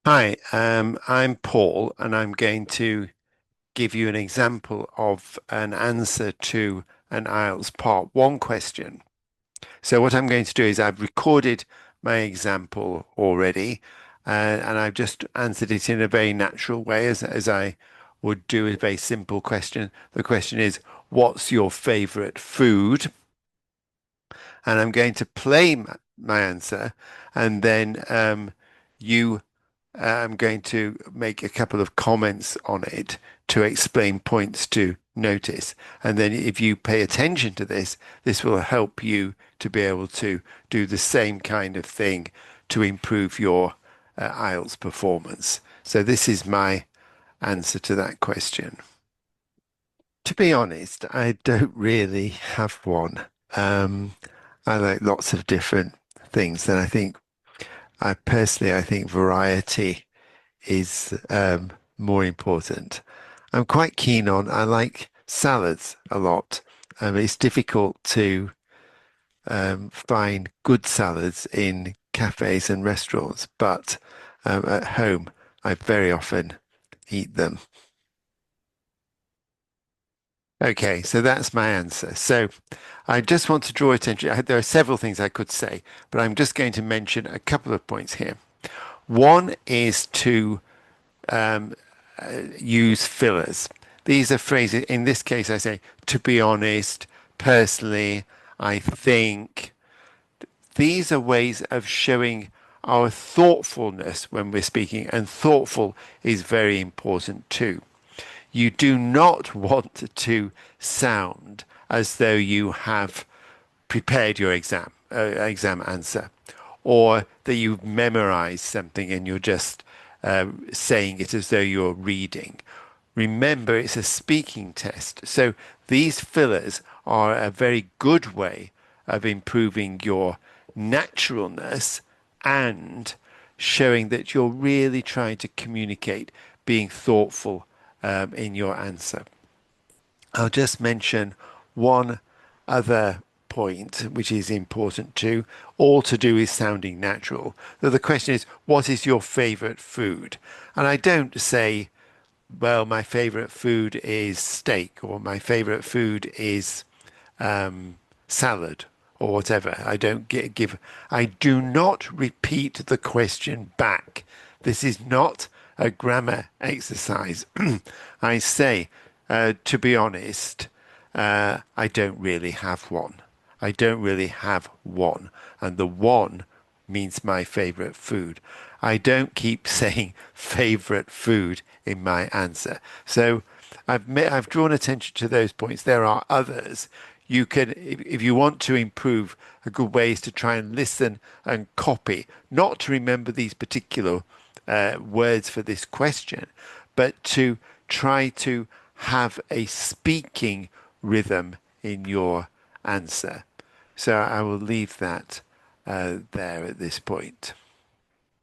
Hi, I'm Paul, and I'm going to give you an example of an answer to an IELTS Part 1 question. So what I'm going to do is I've recorded my example already, and I've just answered it in a very natural way, as I would do a very simple question. The question is, what's your favorite food? And I'm going to play my answer, and then you I'm going to make a couple of comments on it to explain points to notice. And then if you pay attention to this, this will help you to be able to do the same kind of thing to improve your IELTS performance. So this is my answer to that question. To be honest, I don't really have one. Um, I like lots of different things, and I think variety is more important. I like salads a lot. It's difficult to find good salads in cafes and restaurants, but at home, I very often eat them. Okay, so that's my answer. So I just want to draw attention. There are several things I could say, but I'm just going to mention a couple of points here. One is to um, use fillers. These are phrases, in this case, I say, to be honest, personally, I think. These are ways of showing our thoughtfulness when we're speaking, and thoughtful is very important too. You do not want to sound as though you have prepared your exam answer, or that you've memorized something and you're just saying it as though you're reading. Remember, it's a speaking test. So these fillers are a very good way of improving your naturalness and showing that you're really trying to communicate, being thoughtful in your answer. I'll just mention one other point, which is important too, all to do with sounding natural. So the question is, what is your favorite food? And I don't say, well, my favorite food is steak, or my favorite food is salad, or whatever. I do not repeat the question back. This is not a grammar exercise. I say, to be honest, I don't really have one. I don't really have one. And the one means my favorite food. I don't keep saying favorite food in my answer. So I've drawn attention to those points. There are others. You can, if you want to improve, a good way is to try and listen and copy, not to remember these particular words for this question, but to try to have a speaking rhythm in your answer. So I will leave that there at this point.